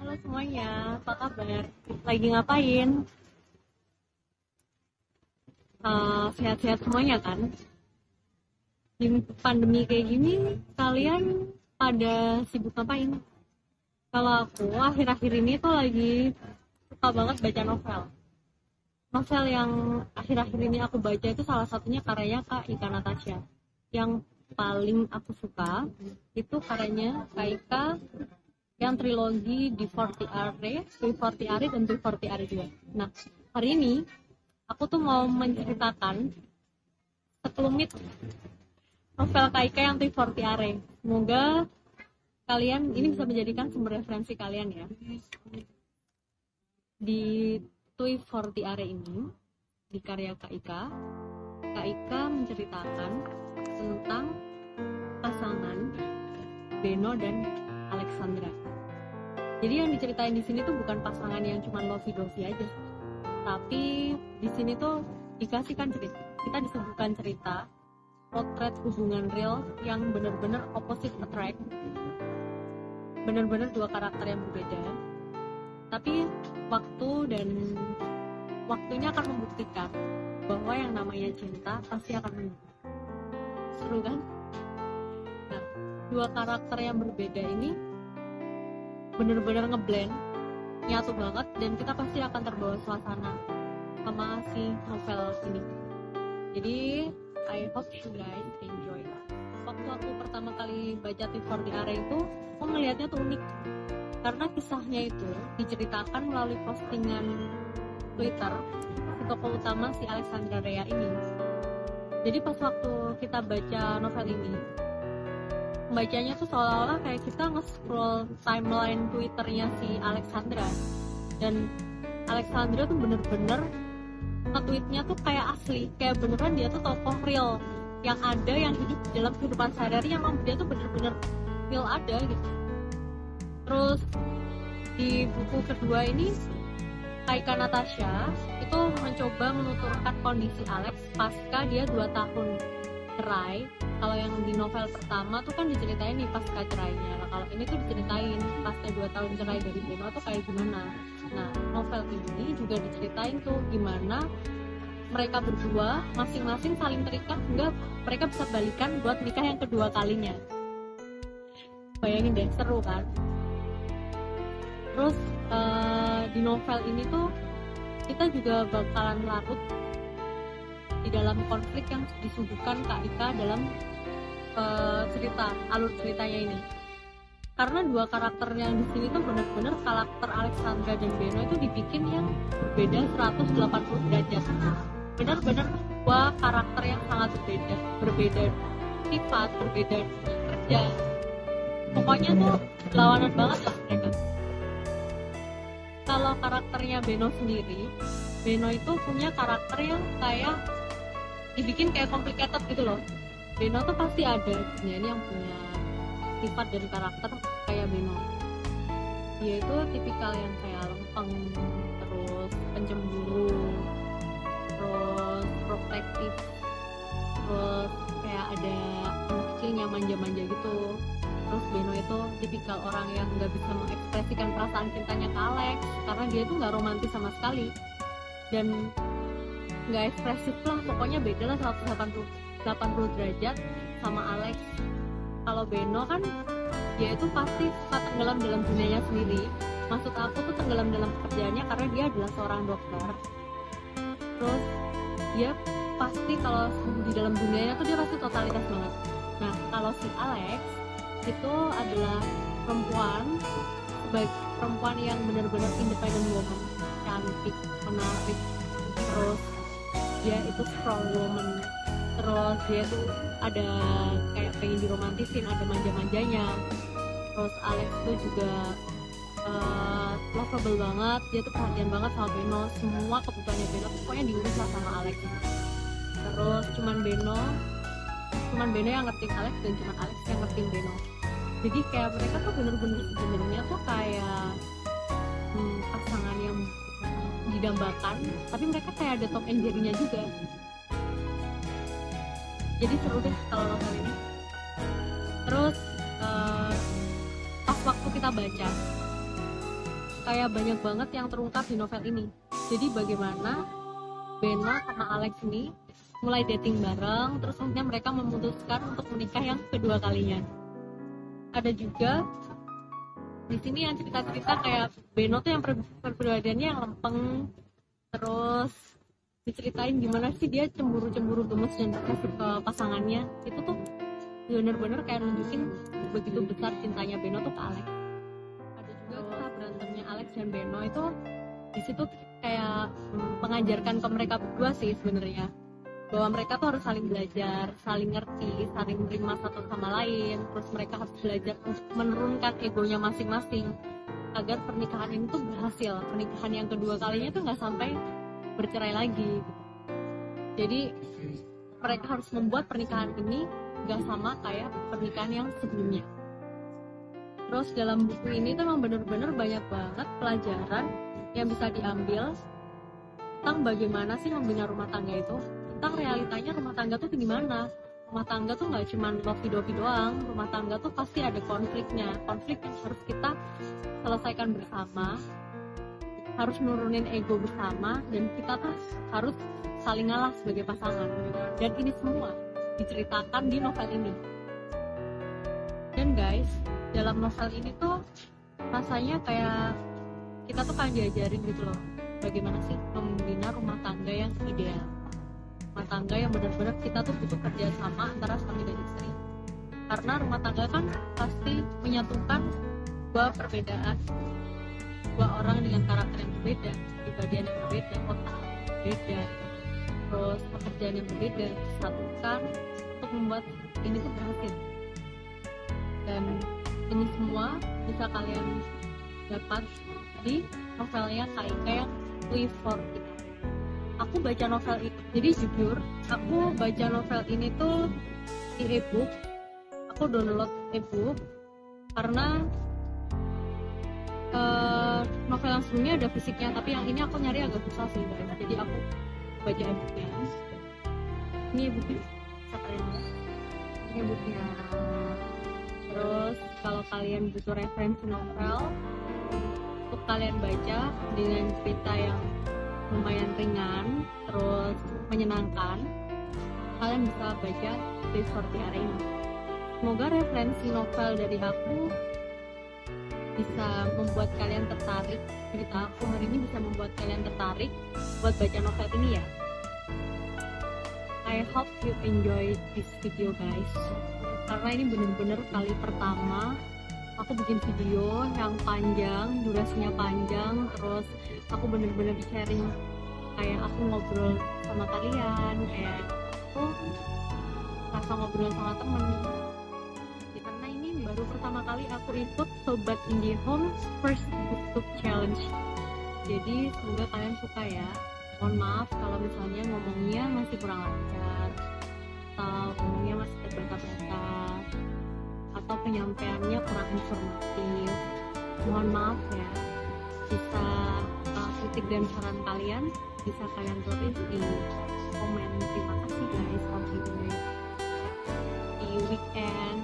Halo semuanya, apa kabar? Lagi ngapain? Sehat-sehat semuanya kan? Di pandemi kayak gini, kalian pada sibuk ngapain? Kalau aku, akhir-akhir ini tuh lagi suka banget baca novel. Novel yang akhir-akhir ini aku baca itu salah satunya karyanya Kak Ika Natasha. Yang paling aku suka itu karyanya Kak Ika yang trilogi di 40 Are, 340 Are dan 340 Are juga. Nah, hari ini aku tuh mau menceritakan sekelumit novel Kaika yang 340 Are. Semoga kalian ini bisa menjadikan sumber referensi kalian ya. Di 340 Are ini, di karya Kaika menceritakan tentang pasangan Beno dan Alexandra. Jadi yang diceritain di sini tuh bukan pasangan yang cuma lovey-dovey aja, tapi di sini tuh dikasihkan cerita, kita disuguhkan cerita potret hubungan real yang benar-benar opposite attract, benar-benar dua karakter yang berbeda. Tapi waktunya akan membuktikan bahwa yang namanya cinta pasti akan menang. Seru kan? Nah, dua karakter yang berbeda ini bener-bener ngeblend, nyatu banget, dan kita pasti akan terbawa suasana sama si novel ini. Jadi I hope you guys enjoy. Waktu aku pertama kali baca 340 Are itu, aku ngelihatnya tuh unik karena kisahnya itu diceritakan melalui postingan Twitter si tokoh utama si Alexandra Rea ini. Jadi pas waktu kita baca novel ini, bacanya tuh seolah-olah kayak kita nge-scroll timeline Twitternya si Alexandra, dan Alexandra tuh bener-bener nge-tweetnya tuh kayak asli, kayak beneran dia tuh tokoh real yang ada, yang hidup dalam kehidupan sehari-hari, yang dia tuh bener-bener real ada gitu. Terus di buku kedua ini, Kaika Natasha itu mencoba menuturkan kondisi Alex pasca dia 2 tahun cerai. Kalau yang di novel pertama tuh kan diceritain nih pasca cerainya. Nah, kalau ini tuh diceritain pasca 2 tahun cerai dari Beno tuh kayak gimana. Nah, novel ini juga diceritain tuh gimana mereka berdua masing-masing saling terikat hingga mereka bisa balikan buat nikah yang kedua kalinya. Bayangin deh, seru kan? Terus di novel ini tuh kita juga bakalan larut di dalam konflik yang disuguhkan Kak Ika dalam alur ceritanya ini. Karena dua karakter yang di sini tuh benar-benar karakter Alexandra dan Beno itu dibikin yang berbeda 180 derajat. Benar-benar dua karakter yang sangat berbeda sifat, berbeda kerja. Pokoknya tuh lawanan banget lah mereka. Kalau karakternya Beno sendiri, Beno itu punya karakter yang kayak dibikin kayak complicated gitu loh. Beno tuh pasti ada ini yang punya sifat dan karakter kayak Beno. Dia itu tipikal yang kayak lempeng, terus pencemburu, terus protektif, terus kayak ada anak kecilnya manja-manja gitu. Terus Beno itu tipikal orang yang nggak bisa mengekspresikan perasaan cintanya ke Alex karena dia tuh nggak romantis sama sekali dan nggak ekspresif lah, pokoknya beda lah 180 derajat sama Alex. Kalau Beno kan dia itu pasti suka tenggelam dalam dunianya sendiri. Maksud aku tuh tenggelam dalam pekerjaannya karena dia adalah seorang dokter. Terus dia pasti kalau di dalam dunianya tuh dia pasti totalitas banget. Nah, kalau si Alex itu adalah perempuan yang benar-benar independent woman, cantik, menarik, terus dia itu strong woman, terus dia tuh ada kayak pengen diromantisin, ada manja-manjanya. Terus Alex tuh juga lovable banget, dia tuh perhatian banget sama Beno, semua kebutuhannya Beno pokoknya diurus lah sama Alex. Terus cuman Beno yang ngertiin Alex dan cuman Alex yang ngertiin Beno. Jadi kayak mereka tuh bener-bener sebenarnya tuh kayak pasangan yang didambakan, tapi mereka kayak ada Tom and Jerry-nya juga. Jadi seru deh kalau novel ini. Terus pas waktu kita baca kayak banyak banget yang terungkap di novel ini. Jadi bagaimana Beno sama Alex ini mulai dating bareng, terus kemudian mereka memutuskan untuk menikah yang kedua kalinya. Ada juga di sini yang cerita-cerita kayak Beno tuh yang perbedaannya yang lempeng, terus diceritain gimana sih dia cemburu-cemburu gemes dan posesif ke pasangannya. Itu tuh bener-bener kayak nunjukin begitu besar cintanya Beno tuh ke Alex. Ada juga kisah berantemnya Alex dan Beno itu di situ kayak mengajarkan ke mereka berdua sih sebenarnya, bahwa mereka tuh harus saling belajar, saling ngerti, saling menerima satu sama lain. Terus mereka harus belajar untuk menurunkan egonya masing-masing agar pernikahan ini tuh berhasil. Pernikahan yang kedua kalinya tuh nggak sampai bercerai lagi. Jadi mereka harus membuat pernikahan ini nggak sama kayak pernikahan yang sebelumnya. Terus dalam buku ini tuh memang bener-bener banyak banget pelajaran yang bisa diambil tentang bagaimana sih membina rumah tangga itu, tentang realitanya rumah tangga tuh gimana. Rumah tangga tuh nggak cuma lovey-dovey doang, rumah tangga tuh pasti ada konfliknya, konflik yang harus kita selesaikan bersama, harus nurunin ego bersama, dan kita tuh harus saling ngalah sebagai pasangan. Dan ini semua diceritakan di novel ini. Dan guys, dalam novel ini tuh rasanya kayak kita tuh kan diajarin gitu loh, bagaimana sih membina rumah tangga yang ideal, rumah tangga yang benar-benar kita tuh butuh kerja sama antara suami dan istri. Karena rumah tangga kan pasti menyatukan dua perbedaan, dua orang dengan karakter yang berbeda, kepribadian yang berbeda, otak yang berbeda, terus pekerjaan yang berbeda, disatukan untuk membuat ini tuh berhasil. Dan ini semua bisa kalian dapat di novelnya Kaika yang Live for It. Aku baca novel ini, jadi jujur aku baca novel ini tuh di ebook. Aku download ebook karena novel yang sebelumnya ada fisiknya, tapi yang ini aku nyari agak susah sih guys. Jadi aku baca ebooknya. Ini ebooknya, ini ebooknya. Terus kalau kalian butuh referensi novel untuk kalian baca dengan cerita yang lumayan ringan terus menyenangkan, kalian bisa baca Live for It ini. Semoga referensi novel dari aku bisa membuat kalian tertarik, cerita aku hari ini bisa membuat kalian tertarik buat baca novel ini ya. I hope you enjoy this video guys, karena ini bener-bener kali pertama aku bikin video yang panjang, durasinya panjang, terus aku bener-bener sharing kayak aku ngobrol sama kalian, kayak aku rasa ngobrol sama temen. Karena ini baru pertama kali aku ikut Sobat Indie Home First Book Challenge. Jadi semoga kalian suka ya. Mohon maaf kalau misalnya ngomongnya masih kurang lancar, atau ngomongnya masih terbata-bata, atau penyampaiannya kurang informatif. Mohon maaf ya. Bisa kritik dan saran kalian bisa kalian tulis di komen. Terima kasih guys for videonya. Di weekend